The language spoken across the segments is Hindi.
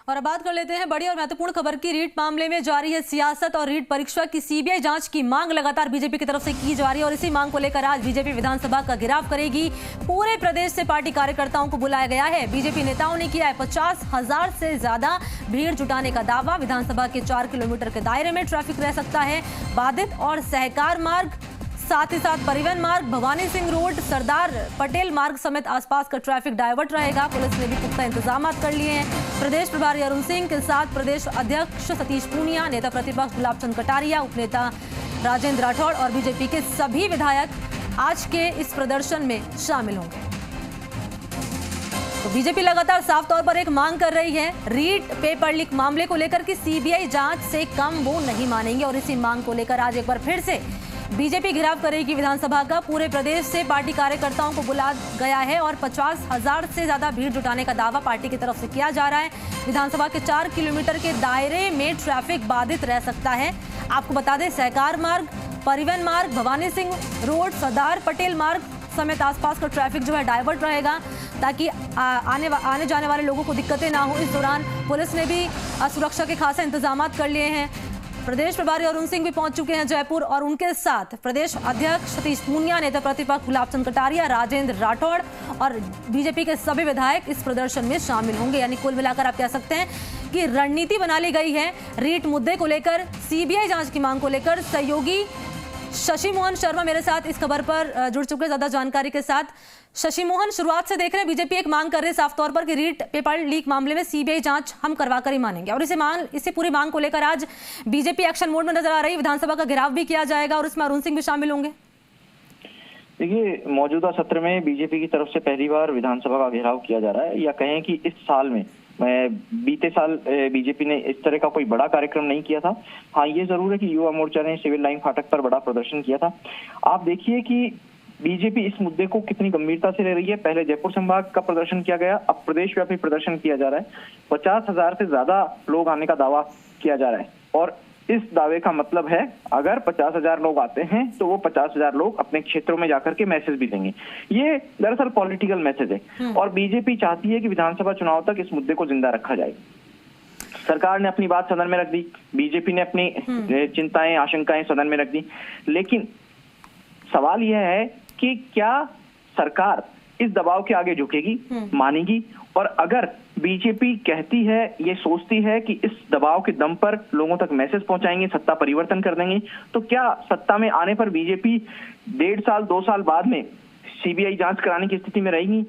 और अब बात कर लेते हैं बड़ी और महत्वपूर्ण खबर की। रीट मामले में जारी है सियासत और रीट परीक्षा की सीबीआई जांच की मांग लगातार बीजेपी की तरफ से की जा रही है और इसी मांग को लेकर आज बीजेपी विधानसभा का घेराव करेगी। पूरे प्रदेश से पार्टी कार्यकर्ताओं को बुलाया गया है। बीजेपी नेताओं ने किया है 50,000 से ज्यादा भीड़ जुटाने का दावा। विधानसभा के 4 किलोमीटर के दायरे में ट्रैफिक रह सकता है बाधित और सहकार मार्ग, साथ ही साथ परिवहन मार्ग, भवानी सिंह रोड, सरदार पटेल मार्ग समेत आसपास का ट्रैफिक डाइवर्ट रहेगा। पुलिस ने भी पुख्ता इंतजाम कर लिए हैं। प्रदेश प्रभारी अरुण सिंह के साथ प्रदेश अध्यक्ष सतीश पूनिया, नेता प्रतिपक्ष गुलाब चंद कटारिया, उपनेता राजेंद्र राठौड़ और बीजेपी के सभी विधायक आज के इस प्रदर्शन में शामिल होंगे। तो बीजेपी लगातार साफ तौर पर एक मांग कर रही है। रीट पेपर लीक मामले को लेकर कि सीबीआई जांच से कम वो नहीं मानेंगे और इसी मांग को लेकर आज एक बार फिर से बीजेपी घेराव करेगी विधानसभा का। पूरे प्रदेश से पार्टी कार्यकर्ताओं को बुला गया है और 50,000 से ज्यादा भीड़ जुटाने का दावा पार्टी की तरफ से किया जा रहा है। विधानसभा के 4 किलोमीटर के दायरे में ट्रैफिक बाधित रह सकता है। आपको बता दें, सहकार मार्ग, परिवहन मार्ग, भवानी सिंह रोड, सरदार पटेल मार्ग समेत आसपास का ट्रैफिक जो है डाइवर्ट रहेगा ताकि आने जाने वाले लोगों को दिक्कतें ना हो। इस दौरान पुलिस ने भी सुरक्षा के खासे इंतजाम कर लिए हैं। प्रदेश प्रभारी अरुण सिंह भी पहुंच चुके हैं जयपुर और उनके साथ प्रदेश अध्यक्ष सतीश पूनिया, नेता प्रतिपक्ष गुलाब चंद कटारिया, राजेंद्र राठौड़ और बीजेपी के सभी विधायक इस प्रदर्शन में शामिल होंगे। यानी कुल मिलाकर आप कह सकते हैं कि रणनीति बना ली गई है। रीट मुद्दे को लेकर, सीबीआई जांच की मांग को लेकर सहयोगी शशि मोहन शर्मा मेरे साथ इस खबर पर जुड़ चुके हैं ज्यादा जानकारी के साथ। शशि मोहन, शुरुआत से देख रहे हैं बीजेपी एक मांग कर रहे हैं साफ तौर पर कि रीट पेपर लीक मामले में सीबीआई जांच हम करवा कर ही मानेंगे और इसे पूरी मांग को लेकर आज बीजेपी एक्शन मोड में नजर आ रही है। विधानसभा का घेराव भी किया जाएगा और इसमें अरुण सिंह भी शामिल होंगे। देखिए, मौजूदा सत्र में बीजेपी की तरफ से पहली बार विधानसभा का घेराव किया जा रहा है, या कहें कि इस साल में बीते साल बीजेपी ने इस तरह का कोई बड़ा कार्यक्रम नहीं किया था। हाँ, ये जरूर है कि युवा मोर्चा ने सिविल लाइन फाटक पर बड़ा प्रदर्शन किया था। आप देखिए कि बीजेपी इस मुद्दे को कितनी गंभीरता से ले रही है। पहले जयपुर संभाग का प्रदर्शन किया गया, अब प्रदेश व्यापी प्रदर्शन किया जा रहा है। 50,000 से ज्यादा लोग आने का दावा किया जा रहा है और इस दावे का मतलब है अगर 50,000 लोग आते हैं तो वो 50,000 लोग अपने क्षेत्रों में जाकर के मैसेज भी देंगे। ये दरअसल पॉलिटिकल मैसेज है और बीजेपी चाहती है कि विधानसभा चुनाव तक इस मुद्दे को जिंदा रखा जाए। सरकार ने अपनी बात सदन में रख दी, बीजेपी ने अपनी चिंताएं, आशंकाएं सदन में रख दी, लेकिन सवाल यह है कि क्या सरकार इस दबाव के आगे झुकेगी, मानेगी? और अगर बीजेपी कहती है, ये सोचती है कि इस दबाव के दम पर लोगों तक मैसेज पहुंचाएंगे, सत्ता परिवर्तन कर देंगे, तो क्या सत्ता में आने पर बीजेपी 1.5 साल 2 साल बाद में सीबीआई जांच कराने की स्थिति में रहेगी?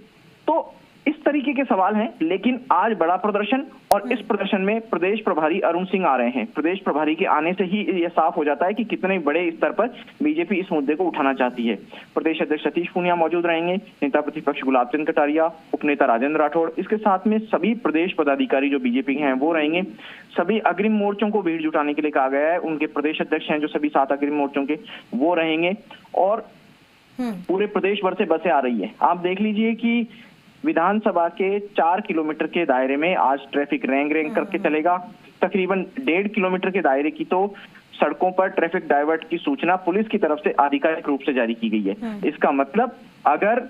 तो इस तरीके के सवाल हैं। लेकिन आज बड़ा प्रदर्शन और इस प्रदर्शन में प्रदेश प्रभारी अरुण सिंह आ रहे हैं। प्रदेश प्रभारी के आने से ही यह साफ हो जाता है कि कितने बड़े स्तर पर बीजेपी इस मुद्दे को उठाना चाहती है। प्रदेश अध्यक्ष सतीश पूनिया मौजूद रहेंगे, नेता प्रतिपक्ष गुलाब चंद कटारिया, उपनेता राजेंद्र राठौड़, इसके साथ में सभी प्रदेश पदाधिकारी जो बीजेपी के हैं वो रहेंगे। सभी अग्रिम मोर्चों को भीड़ जुटाने के लिए कहा गया है। उनके प्रदेश अध्यक्ष हैं जो सभी 7 अग्रिम मोर्चों के, वो रहेंगे और पूरे प्रदेश भर से बसें आ रही है। आप देख लीजिए कि विधानसभा के 4 किलोमीटर के दायरे में आज ट्रैफिक रेंग करके चलेगा। तकरीबन 1.5 किलोमीटर के दायरे की तो सड़कों पर ट्रैफिक डाइवर्ट की सूचना पुलिस की तरफ से आधिकारिक रूप से जारी की गई है। इसका मतलब अगर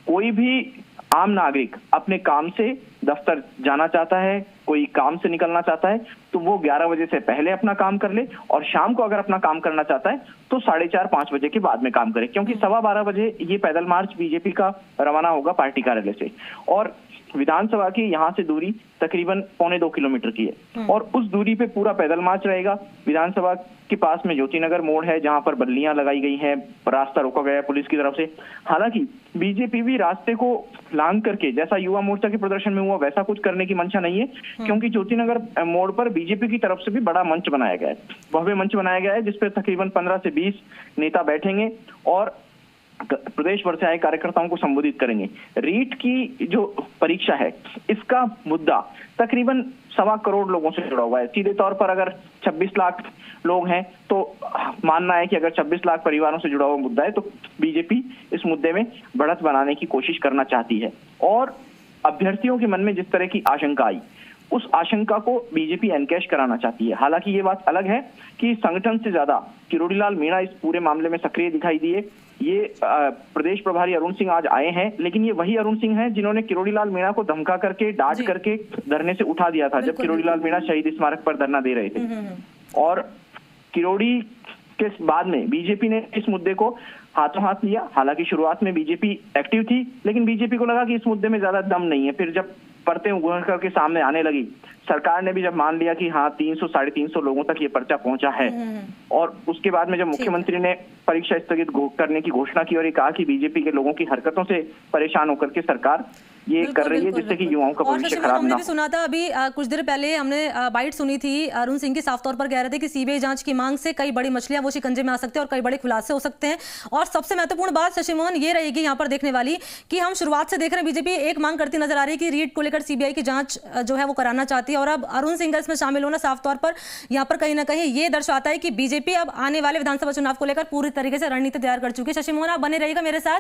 कोई भी आम नागरिक अपने काम से दफ्तर जाना चाहता है, कोई काम से निकलना चाहता है, तो वो 11 बजे से पहले अपना काम कर ले और शाम को अगर अपना काम करना चाहता है तो 4:30-5 बजे के बाद में काम करे, क्योंकि 12:15 बजे ये पैदल मार्च बीजेपी का रवाना होगा पार्टी कार्यालय से और विधानसभा की यहाँ से दूरी तकरीबन 1.25 किलोमीटर की है और उस दूरी पे पूरा पैदल मार्च रहेगा। विधानसभा के पास में ज्योतिनगर मोड़ है जहां पर बल्लियां लगाई गई हैं, रास्ता रोका गया है पुलिस की तरफ से। हालांकि बीजेपी भी रास्ते को लांग करके, जैसा युवा मोर्चा के प्रदर्शन में हुआ, वैसा कुछ करने की मंशा नहीं है, क्योंकि ज्योतिनगर मोड़ पर बीजेपी की तरफ से भी बड़ा मंच बनाया गया है, भव्य मंच बनाया गया है जिसपे तकरीबन 15 से 20 नेता बैठेंगे और प्रदेश भर से आए कार्यकर्ताओं को संबोधित करेंगे। रीट की जो परीक्षा है इसका मुद्दा तकरीबन 1.25 करोड़ लोगों से जुड़ा हुआ है। सीधे तौर पर अगर 26 लाख लोग हैं तो मानना है कि अगर 26 लाख परिवारों से जुड़ा हुआ मुद्दा है तो बीजेपी इस मुद्दे में बढ़त बनाने की कोशिश करना चाहती है और अभ्यर्थियों के मन में जिस तरह की आशंका आई, उस आशंका को बीजेपी एनकैश कराना चाहती है। हालांकि ये बात अलग है कि संगठन से ज्यादा किरोड़ीलाल मीणा इस पूरे मामले में सक्रिय दिखाई दिए। ये प्रदेश प्रभारी अरुण सिंह आज आए हैं, लेकिन ये वही अरुण सिंह हैं जिन्होंने किरोड़ी लाल मीणा को धमका करके, डांट करके धरने से उठा दिया था जब किरोड़ी लाल मीणा शहीद स्मारक पर धरना दे रहे थे। और किरोड़ी के बाद में बीजेपी ने इस मुद्दे को हाथों हाथ लिया। हालांकि शुरुआत में बीजेपी एक्टिव थी, लेकिन बीजेपी को लगा कि इस मुद्दे में ज्यादा दम नहीं है। फिर जब परतें उभर करके सामने आने लगी, सरकार ने भी जब मान लिया कि हाँ 300 साढ़े 300 लोगों तक ये पर्चा पहुंचा है, और उसके बाद में जब मुख्यमंत्री ने परीक्षा स्थगित करने की घोषणा की और ये कहा कि बीजेपी के लोगों की हरकतों से परेशान होकर के सरकार ये कर रही है जिससे कि युवाओं का भविष्य खराब ना हो। सुना था अभी कुछ देर पहले हमने बाइट सुनी थी, अरुण सिंह की साफ तौर पर कह रहे थे कि सीबीआई जांच की मांग से कई बड़ी मछलियां वो शिकंजे में आ सकते हैं और कई बड़े खुलासे हो सकते हैं। और सबसे महत्वपूर्ण बात शशि मोहन ये रहेगी यहाँ पर देखने वाली कि हम शुरुआत से देख रहे हैं बीजेपी एक मांग करती नजर आ रही है कि रीट को लेकर सीबीआई की जांच जो है वो कराना चाहती है, और अब अरुण सिंह का इसमें शामिल होना साफ तौर पर यहाँ पर कहीं ना कहीं ये दर्शाता है कि बीजेपी अब आने वाले विधानसभा चुनाव को लेकर पूरी तरीके से रणनीति तैयार कर चुकी है। शशि मोहन आप बने रहिएगा मेरे साथ।